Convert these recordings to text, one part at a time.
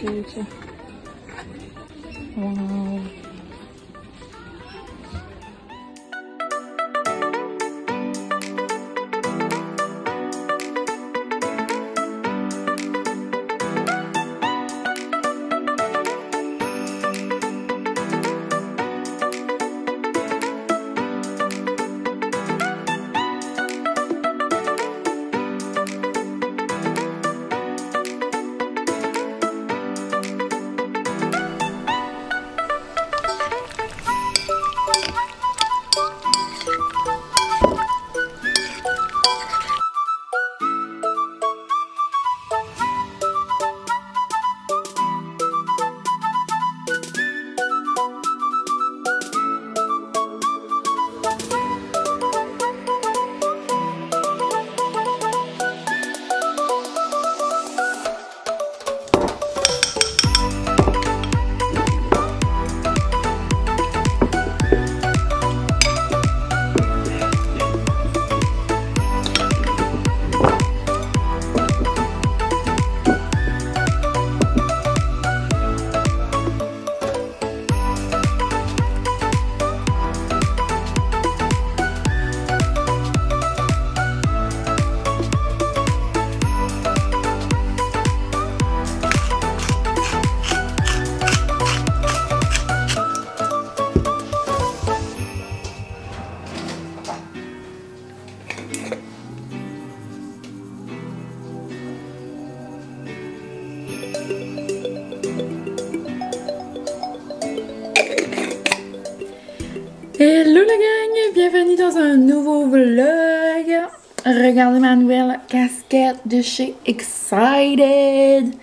ça. Wow. Hello la gang, bienvenue dans un nouveau vlog. Regardez ma nouvelle casquette de chez Excited.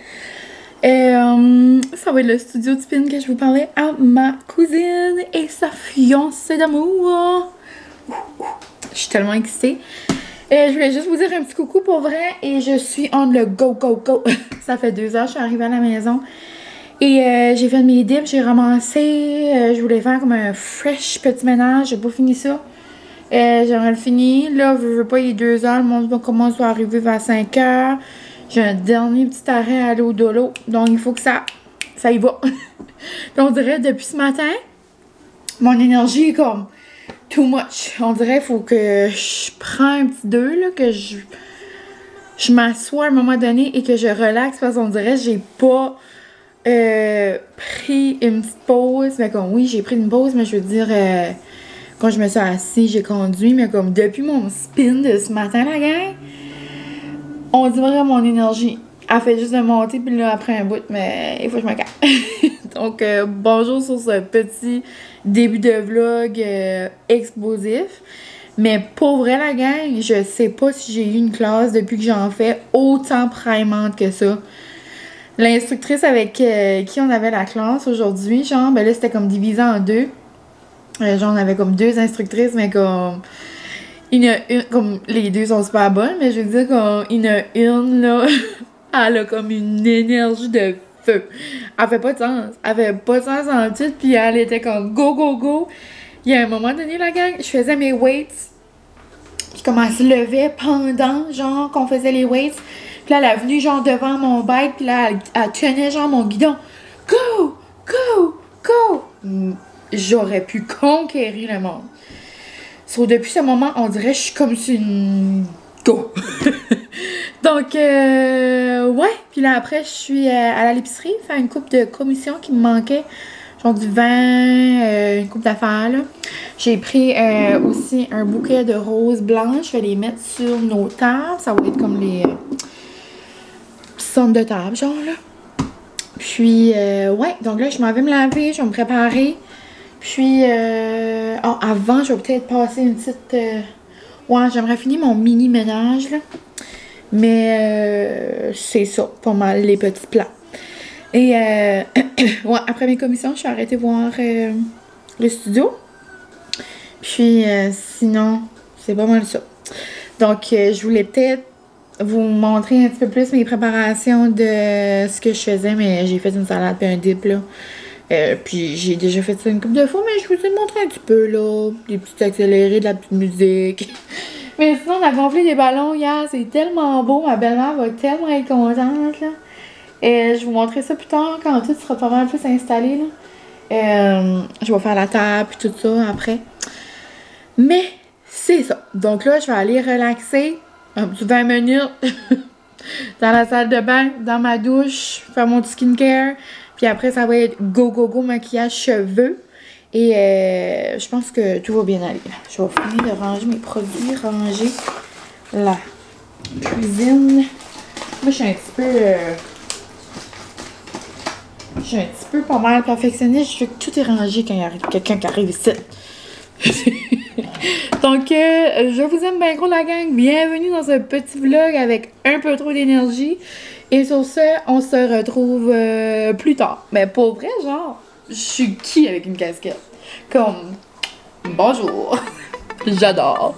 Ça va être le studio de spin que je vous parlais à ma cousine et sa fiancée d'amour. Je suis tellement excitée. Je voulais juste vous dire un petit coucou pour vrai et je suis on le go. Ça fait 2 heures que je suis arrivée à la maison. Et j'ai fait mes dips, j'ai ramassé, je voulais faire comme un fresh petit ménage, j'ai pas fini ça. J'aimerais le finir, là je veux pas, il est 2 heures, le monde commence à arriver vers 5 heures. J'ai un dernier petit arrêt à l'eau dolo, donc il faut que ça y va. Donc on dirait depuis ce matin, mon énergie est comme too much. On dirait qu'il faut que je prenne un petit 2, là, que je m'assois à un moment donné et que je relaxe parce qu'on dirait que j'ai pas... pris une petite pause, mais comme oui j'ai pris une pause, mais je veux dire quand je me suis assise j'ai conduit, mais comme depuis mon spin de ce matin la gang, on dirait mon énergie a fait juste de monter, puis là après un bout, mais il faut que je me calme. Donc bonjour sur ce petit début de vlog explosif, mais pour vrai la gang, je sais pas si j'ai eu une classe depuis que j'en fais autant primante que ça. L'instructrice avec qui on avait la classe aujourd'hui, genre, ben là, c'était comme divisé en 2. Genre, on avait comme 2 instructrices, mais comme... Il y en a une, comme les 2 sont super bonnes, mais je veux dire qu'il y en a une, là, elle a comme une énergie de feu. Elle fait pas de sens. Elle fait pas de sens en tout, puis elle était comme go. Il y a un moment donné, la gang, je faisais mes weights. Puis comme elle se levait pendant, genre, qu'on faisait les weights. Puis là, elle est venue genre devant mon bike, puis là, elle tenait genre mon guidon. Go! J'aurais pu conquérir le monde. So, depuis ce moment, on dirait que je suis comme sur une... Go! Donc, ouais. Puis là, après, je suis à l'épicerie, faire une coupe de commission qui me manquait. Genre du vin, une coupe d'affaires, là. J'ai pris aussi un bouquet de roses blanches. Je vais les mettre sur nos tables. Ça va être comme les... centre de table, genre, là. Puis, ouais, donc là, je m'en vais me laver, je vais me préparer. Puis, oh, avant, je vais peut-être passer une petite... ouais, j'aimerais finir mon mini-ménage, là. Mais, c'est ça, pas mal, les petits plans. Et, ouais, après mes commissions, je suis arrêtée voir le studio. Puis, sinon, c'est pas mal ça. Donc, je voulais peut-être vous montrer un petit peu plus mes préparations de ce que je faisais, mais j'ai fait une salade et un dip, là. Puis j'ai déjà fait ça une couple de fois, mais je vous ai montré un petit peu, là, des petites accélérées, de la petite musique. Mais sinon, on a gonflé des ballons hier, c'est tellement beau, ma belle-mère va tellement être contente, là. Je vous montrerai ça plus tard quand tout sera pas mal plus installé. Là. Je vais faire la table et tout ça après. Mais c'est ça. Donc là, je vais aller relaxer un petit 20 minutes dans la salle de bain, dans ma douche, faire mon petit skincare. Puis après, ça va être go, go, go, maquillage, cheveux. Et je pense que tout va bien aller. Je vais finir de ranger mes produits, ranger la cuisine. Moi, je suis un petit peu... je suis un petit peu pas mal perfectionniste. Je veux que tout est rangé quand il y a quelqu'un qui arrive ici. Donc, je vous aime bien gros la gang. Bienvenue dans ce petit vlog avec un peu trop d'énergie. Et sur ce, on se retrouve plus tard. Mais pour vrai, genre, je suis qui avec une casquette? Comme, bonjour. J'adore.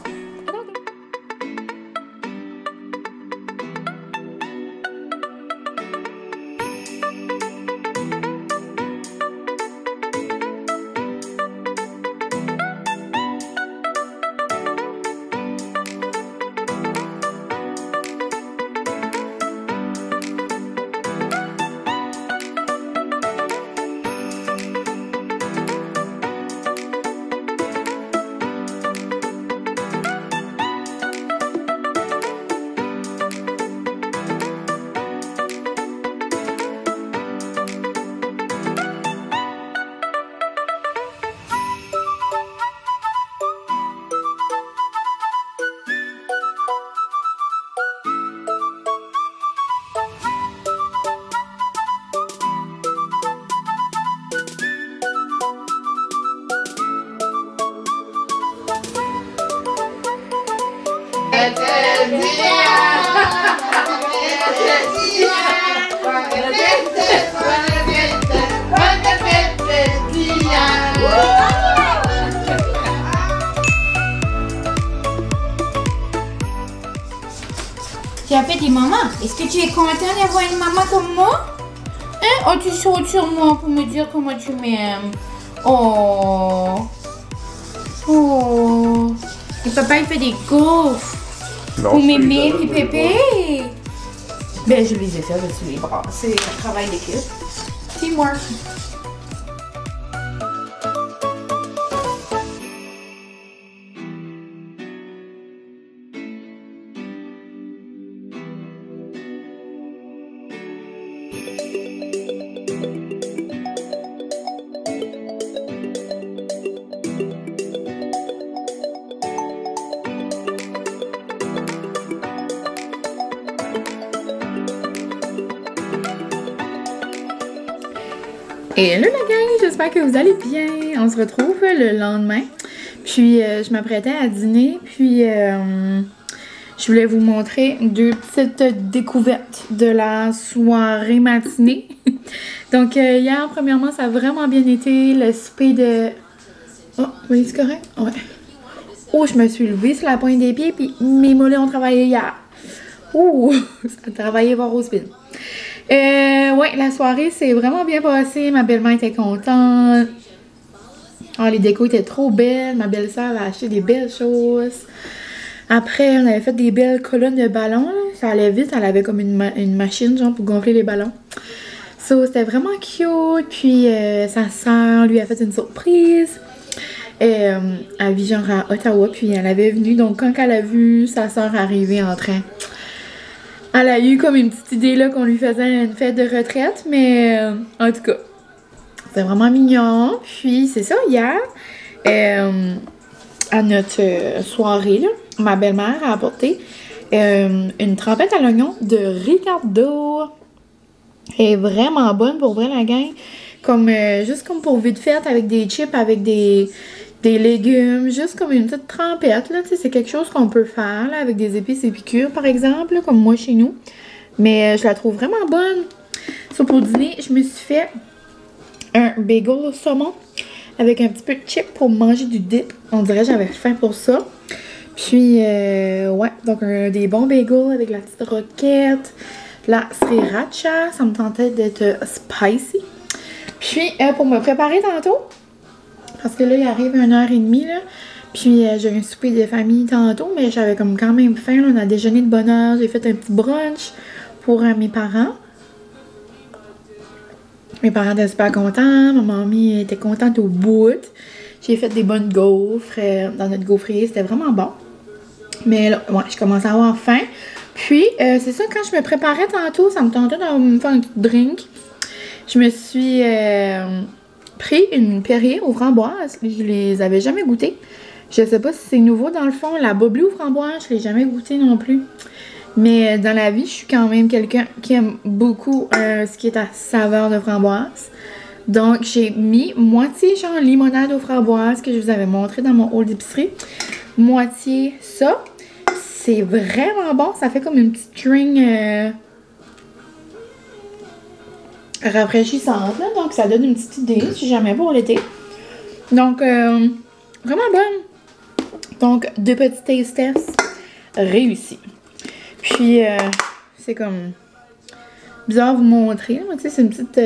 Tu as fait des mamans. Est-ce que tu es content d'avoir une maman comme moi? Hein? Oh, tu sautes sur moi pour me dire comment tu m'aimes. Oh. Oh. Et papa, il fait des gaufres. Pour m'aimer, puis pépé. Ben, je les ai fait dessus les bras. C'est un travail d'équipe. Teamwork. Et là la gang, j'espère que vous allez bien. On se retrouve le lendemain. Puis je m'apprêtais à dîner. Puis je voulais vous montrer deux petites découvertes de la soirée matinée. Donc hier, premièrement, ça a vraiment bien été. Le souper de... Oh, oui, c'est correct? Ouais. Oh, je me suis levée sur la pointe des pieds. Puis mes mollets ont travaillé hier. Ouh, ça a travaillé voir au spin. Ouais, la soirée s'est vraiment bien passée. Ma belle-mère était contente. Oh, les décos étaient trop belles. Ma belle-sœur avait acheté des belles choses. Après, on avait fait des belles colonnes de ballons. Là. Ça allait vite. Elle avait comme une machine genre pour gonfler les ballons. So, c'était vraiment cute. Puis, sa sœur lui a fait une surprise. Elle vit genre à Ottawa. Puis, elle avait venu. Donc, quand elle a vu sa sœur arriver en train... Elle a eu comme une petite idée là qu'on lui faisait une fête de retraite, mais en tout cas, c'est vraiment mignon. Puis c'est ça, hier, à notre soirée, là, ma belle-mère a apporté une trempette à l'oignon de Ricardo. Elle est vraiment bonne pour vrai la gang. Comme, juste comme pour vite fête avec des chips, avec des légumes, juste comme une petite trempette, là, tu sais, c'est quelque chose qu'on peut faire, là, avec des épices et piqûres, par exemple, là, comme moi chez nous. Mais je la trouve vraiment bonne. Ça, pour dîner, je me suis fait un bagel au saumon avec un petit peu de chip pour manger du dip. On dirait que j'avais faim pour ça. Puis, ouais, donc des bons bagels avec la petite roquette, la sriracha, ça me tentait d'être spicy. Puis, pour me préparer tantôt, parce que là, il arrive 1h30, là. Puis, j'ai un souper de famille tantôt, mais j'avais comme quand même faim. Là. On a déjeuné de bonne heure. J'ai fait un petit brunch pour mes parents. Mes parents étaient super contents. Ma mamie était contente au bout. J'ai fait des bonnes gaufres dans notre gaufrier. C'était vraiment bon. Mais là, ouais, je commençais à avoir faim. Puis, c'est ça, quand je me préparais tantôt, ça me tentait de me faire un petit drink. Je me suis pris une Perrier aux framboises. Je les avais jamais goûtées. Je sais pas si c'est nouveau dans le fond. La Bobli aux framboises, je l'ai jamais goûtée non plus. Mais dans la vie, je suis quand même quelqu'un qui aime beaucoup ce qui est à saveur de framboise. Donc, j'ai mis moitié genre limonade aux framboises que je vous avais montré dans mon haul d'épicerie. Moitié ça. C'est vraiment bon. Ça fait comme une petite string rafraîchissante. Là. Donc, ça donne une petite idée si jamais pour l'été. Donc, vraiment bonne. Donc, 2 petits taste tests réussis. Puis, c'est comme bizarre de vous montrer. Tu sais, c'est une petite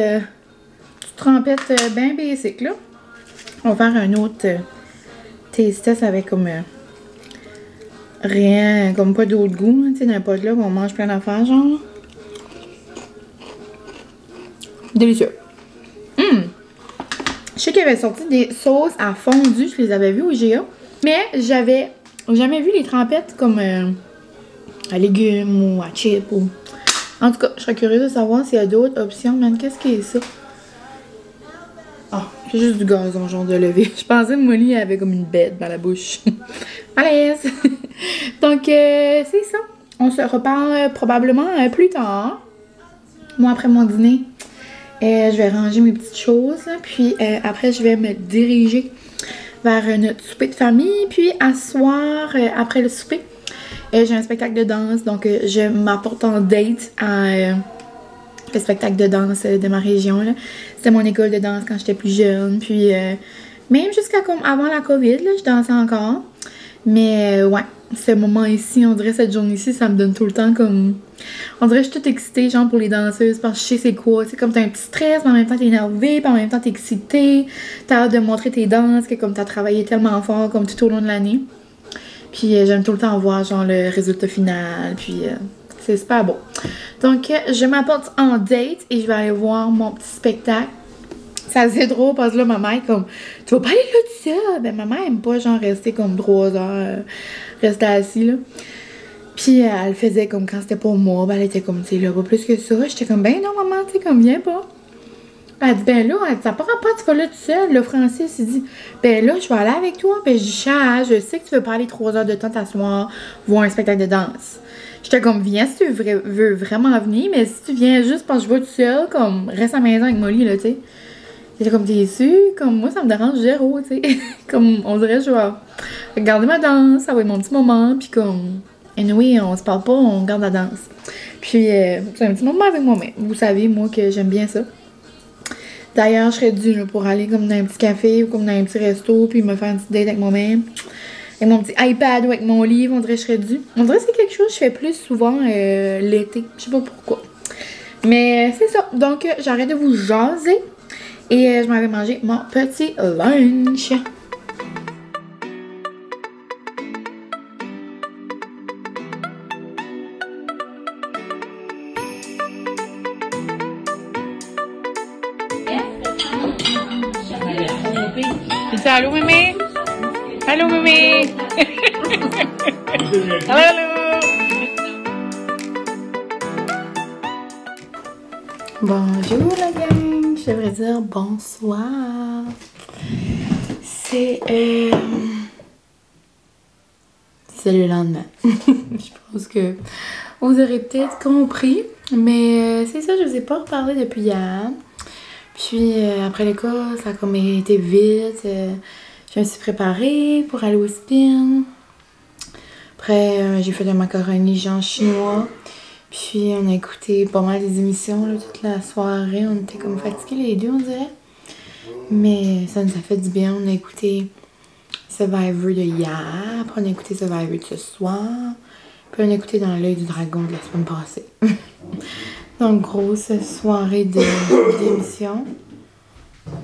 trempette bien basic, là. On va faire un autre taste test avec comme rien, comme pas d'autre goût. Tu sais, d'un pot là, on mange plein d'affaires, genre. Délicieux. Je sais qu'il y avait sorti des sauces à fondu. Je les avais vues au IGA. Mais j'avais jamais vu les trempettes comme à légumes ou à chips. Ou... En tout cas, je serais curieuse de savoir s'il y a d'autres options. Man, qu'est-ce qui est ça? Ah, c'est juste du gazon, genre de lever. Je pensais que Molly avait comme une bête dans la bouche. Malaise! Donc, c'est ça. On se reparle probablement plus tard. Moi, après mon dîner, je vais ranger mes petites choses. Puis, après, je vais me diriger vers notre souper de famille. Puis, à soir, après le souper, j'ai un spectacle de danse. Donc, je m'apporte en date à le spectacle de danse de ma région. C'était mon école de danse quand j'étais plus jeune. Puis, même jusqu'à comme avant la COVID, là, je dansais encore. Mais, ouais, ce moment ici, on dirait cette journée-ci, ça me donne tout le temps comme... On dirait que je suis toute excitée, genre, pour les danseuses, parce que je sais c'est quoi. C'est comme t'as un petit stress, mais en même temps t'es énervée, puis en même temps t'es excitée. T'as hâte de montrer tes danses, que comme t'as travaillé tellement fort, comme tout au long de l'année. Puis, j'aime tout le temps voir, genre, le résultat final, puis... c'est super beau. Donc, je m'apporte en date et je vais aller voir mon petit spectacle. C'est drôle parce que là, ma mère, comme, tu vas pas aller là tout ça. Ben, ma mère aime pas, genre, rester comme 3 heures, rester assise, là. Puis, elle faisait comme quand c'était pour moi, ben, elle était comme, tu sais, là, pas plus que ça. J'étais comme, ben non, maman, tu sais, comme, viens pas. Elle dit, ben là, ça part pas, tu vas là tout seul. Là, Francis, il dit, ben là, je vais aller avec toi. Ben, je dis, chat, je sais que tu veux pas aller 3 heures de temps t'asseoir, voir un spectacle de danse. J'étais comme, viens si tu veux vraiment venir, mais si tu viens juste parce que je vais tout seul, comme, reste à la maison avec Molly, là, tu sais. J'étais comme, t'es sûr? Comme, moi, ça me dérange zéro, tu sais. Comme, on dirait, je vais regarder ma danse, ça va être mon petit moment, puis comme, anyway, on se parle pas, on regarde la danse. Puis, c'est un petit moment avec moi-même. Vous savez, moi, que j'aime bien ça. D'ailleurs, je serais due, là, pour aller comme dans un petit café ou comme dans un petit resto, puis me faire une petite date avec moi-même. Avec mon petit iPad ou avec mon livre, on dirait que je serais due. On dirait que c'est quelque chose que je fais plus souvent l'été. Je sais pas pourquoi. Mais c'est ça. Donc, j'arrête de vous jaser. Et je m'en vais manger mon petit lunch. C'est allô, mémé? Allô, mémé? Allô? Bonjour, la gang. Je devrais dire bonsoir. C'est le lendemain. Je pense que vous aurez peut-être compris. Mais c'est ça, je vous ai pas reparlé depuis hier. Puis après l'école, ça a comme été vite. Je me suis préparée pour aller au spin. Après, j'ai fait de macaroni genre chinois. Puis on a écouté pas mal des émissions là, toute la soirée. On était comme fatigués les deux, on dirait. Mais ça nous a fait du bien. On a écouté Survivor de hier. Après on a écouté Survivor de ce soir. Puis on a écouté Dans l'œil du dragon de la semaine passée. Donc grosse soirée d'émission.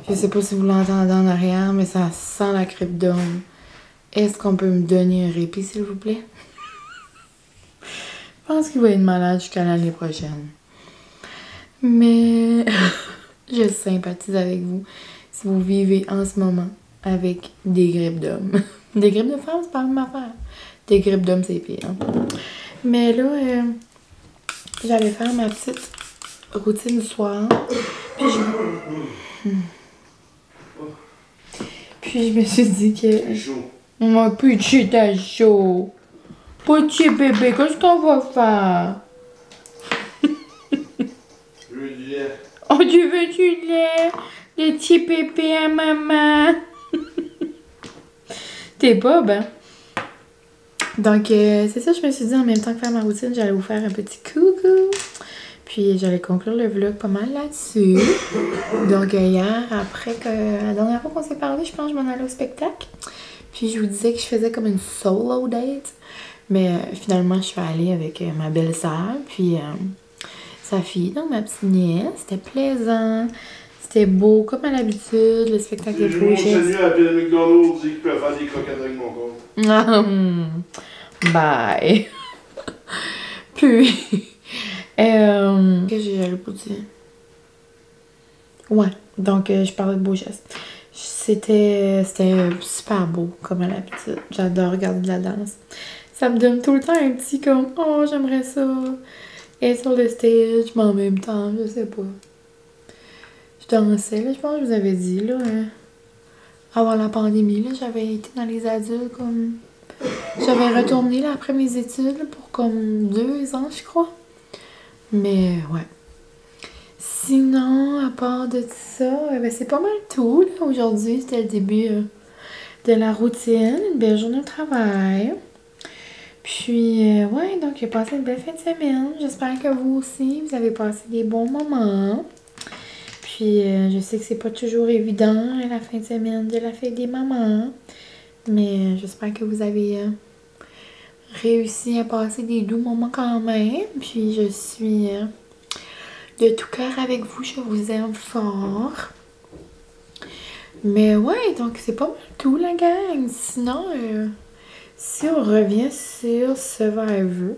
Je sais pas si vous l'entendez en arrière, mais ça sent la crêpe d'homme. Est-ce qu'on peut me donner un répit, s'il vous plaît? Je pense qu'il va être malade jusqu'à l'année prochaine. Mais Je sympathise avec vous si vous vivez en ce moment avec des grippes d'hommes. Des grippes de femmes, c'est pas la même affaire. Des grippes d'hommes, c'est pire. Hein? Mais là, j'allais faire ma petite routine du soir. Puis je me suis dit que... On m'a plus de shit à chaud. Petit bébé, qu'est-ce qu'on va faire? Je veux du lait. Oh, tu veux du lait? Le petit bébé à maman. T'es pas ben. Donc, c'est ça, je me suis dit en même temps que faire ma routine, j'allais vous faire un petit coucou. Puis, j'allais conclure le vlog pas mal là-dessus. Donc, hier, après que la dernière fois qu'on s'est parlé, je pense que je m'en allais au spectacle. Puis, je vous disais que je faisais comme une solo date. Mais finalement, je suis allée avec ma belle-sœur. Puis, sa fille, donc ma petite nièce. C'était plaisant. C'était beau, comme à l'habitude. Le spectacle est beau. J'ai mon à Bill McDonald's dit qu'il peut faire des croquettes avec mon corps. Bye. Puis, qu'est-ce que j'allais vous dire? Ouais, donc je parlais de beaux gestes. C'était super beau, comme à l'habitude. J'adore regarder de la danse. Ça me donne tout le temps un petit comme, oh, j'aimerais ça. Être sur le stage, mais en même temps, je sais pas. Je dansais, là, je pense que je vous avais dit, là. Avant la pandémie, là, j'avais été dans les adultes, comme... J'avais retourné, là, après mes études, là, pour comme 2 ans, je crois. Mais, ouais. Sinon, à part de ça, ben, c'est pas mal tout, là. Aujourd'hui, c'était le début de la routine, une belle journée de travail. Puis, ouais, donc j'ai passé une belle fin de semaine. J'espère que vous aussi, vous avez passé des bons moments. Puis, je sais que c'est pas toujours évident, la fin de semaine de la fête des mamans. Mais j'espère que vous avez réussi à passer des doux moments quand même. Puis, je suis de tout cœur avec vous. Je vous aime fort. Mais ouais, donc c'est pas mal tout, la gang. Sinon, si on revient sur Survivor,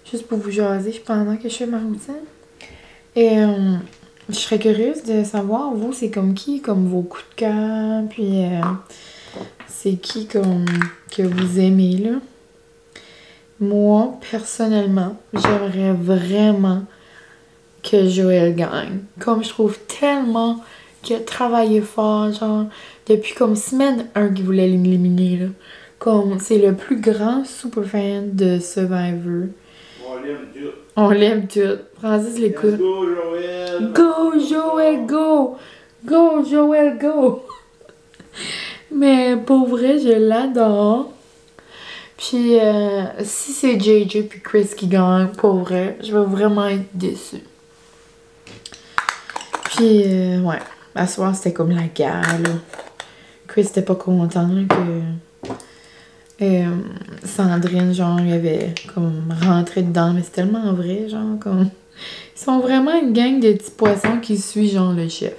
juste pour vous jaser pendant que je fais ma routine, et je serais curieuse de savoir, vous, c'est comme qui, comme vos coups de cœur, puis c'est qui comme que vous aimez, là. Moi, personnellement, j'aimerais vraiment que Joël gagne. Comme je trouve tellement qu'il a travaillé fort, genre, depuis comme semaine 1 qu'il voulait l'éliminer, là. Comme, c'est le plus grand super fan de Survivor. On l'aime tout. On l'aime tout. Francis l'écoute. Go, Joël! Go, Joël, go! Go, Joël, go! Mais pour vrai, je l'adore. Puis, si c'est JJ puis Chris qui gagne, pour vrai, je vais vraiment être déçue. Puis, ouais. À ce soir, c'était comme la guerre, là. Chris était pas content que Sandrine, genre, il avait comme rentré dedans. Mais c'est tellement vrai, genre, comme... Ils sont vraiment une gang de petits poissons qui suit, genre, le chef.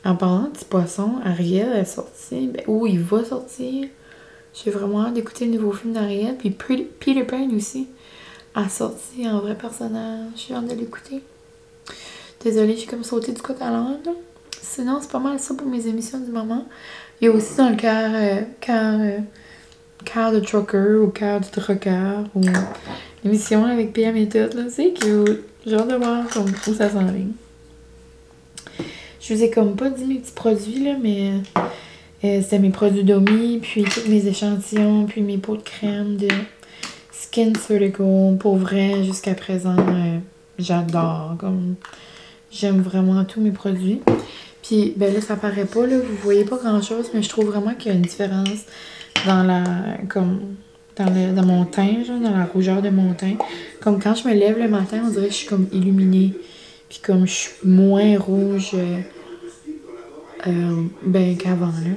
En parlant de petits poissons, Ariel est sortie. Ben, où il va sortir? J'ai vraiment hâte d'écouter le nouveau film d'Ariel. Puis Peter Pan aussi a sorti un vrai personnage. J'ai hâte de l'écouter. Désolée, j'ai comme sauté du coq à l'âne, là. Sinon, c'est pas mal ça pour mes émissions du moment. Il y a aussi dans le cœur de trucker ou cœur du trucker ou l'émission avec PM et tout, là. C'est cute. J'ai hâte de voir comme, où ça s'enligne. Je vous ai comme pas dit mes petits produits, là, mais c'était mes produits d'Omi, puis tous mes échantillons, puis mes pots de crème de Skin Surgical. Pour vrai, jusqu'à présent, j'adore. Comme, j'aime vraiment tous mes produits. Puis, ben là, ça paraît pas, là, vous voyez pas grand-chose, mais je trouve vraiment qu'il y a une différence dans la, comme, dans mon teint, genre, dans la rougeur de mon teint. Comme quand je me lève le matin, on dirait que je suis comme illuminée. Puis comme je suis moins rouge, ben qu'avant, là.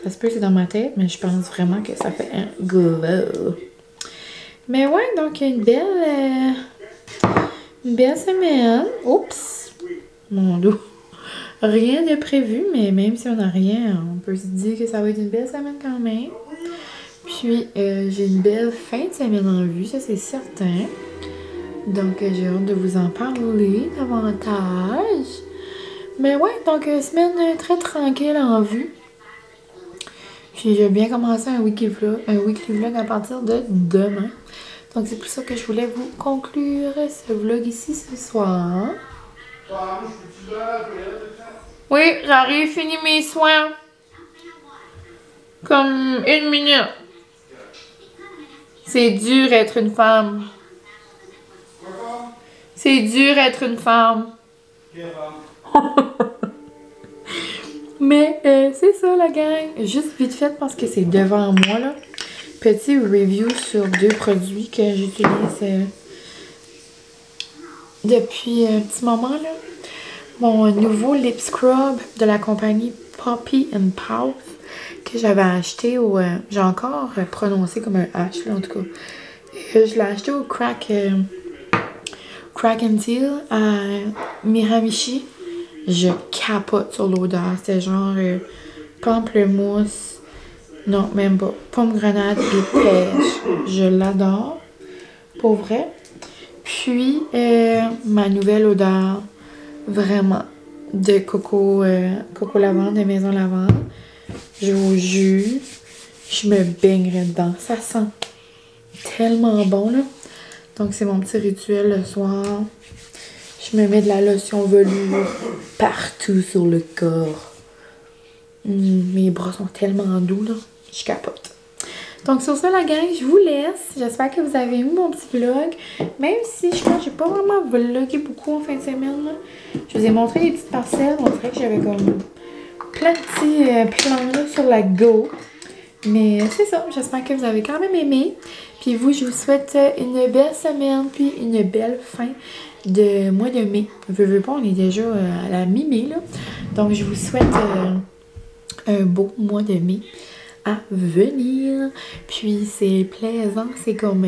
Ça se peut que c'est dans ma tête, mais je pense vraiment que ça fait un glow. Mais ouais, donc une belle semaine. Oups! Mon dos. Rien de prévu, mais même si on n'a rien, on peut se dire que ça va être une belle semaine quand même. Puis, j'ai une belle fin de semaine en vue, ça c'est certain. Donc, j'ai hâte de vous en parler davantage. Mais ouais, donc semaine très tranquille en vue. Puis j'ai bien commencé un weekly vlog à partir de demain. Donc c'est pour ça que je voulais vous conclure ce vlog ici ce soir. Oui, j'arrive, fini mes soins. Comme 1 minute. C'est dur être une femme. C'est dur être une femme. Mais c'est ça la gang. Juste vite fait parce que c'est devant moi là. Petit review sur 2 produits que j'utilise depuis un petit moment là. Mon nouveau lip scrub de la compagnie Poppy & Pause que j'avais acheté au... j'ai encore prononcé comme un H là en tout cas. Je l'ai acheté au Crack and Seal à Miramichi. Je capote sur l'odeur. C'était genre pamplemousse. Non, même pas. Pomme-grenade et pêche. Je l'adore. Pour vrai. Puis, ma nouvelle odeur, vraiment, de coco lavande, de maison lavande. Je vous jure, je me baignerais dedans. Ça sent tellement bon, là. Donc, c'est mon petit rituel le soir. Je me mets de la lotion velours partout sur le corps. Mes bras sont tellement doux, là. Je capote. Donc, sur ça, la gang, je vous laisse. J'espère que vous avez aimé mon petit vlog. Même si, je pense que j'ai pas vraiment vlogué beaucoup en fin de semaine, là. Je vous ai montré des petites parcelles. On dirait que j'avais comme plein de petits plans, là, sur la go. Mais c'est ça. J'espère que vous avez quand même aimé. Puis vous, je vous souhaite une belle semaine, puis une belle fin de mois de mai. Veux pas, on est déjà à la mi-mai, là. Donc, je vous souhaite un beau mois de mai à venir. Puis, c'est plaisant. C'est comme...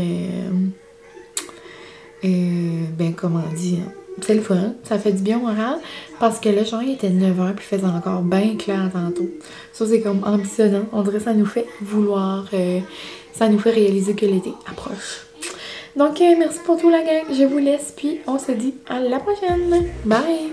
ben, comment dire... C'est le fun. Ça fait du bien au moral. Parce que là, genre, il était 9h, puis il faisait encore bien clair tantôt. Ça, c'est comme ambitionnant. On dirait que ça nous fait vouloir... ça nous fait réaliser que l'été approche. Donc, merci pour tout la gang. Je vous laisse, puis on se dit à la prochaine. Bye!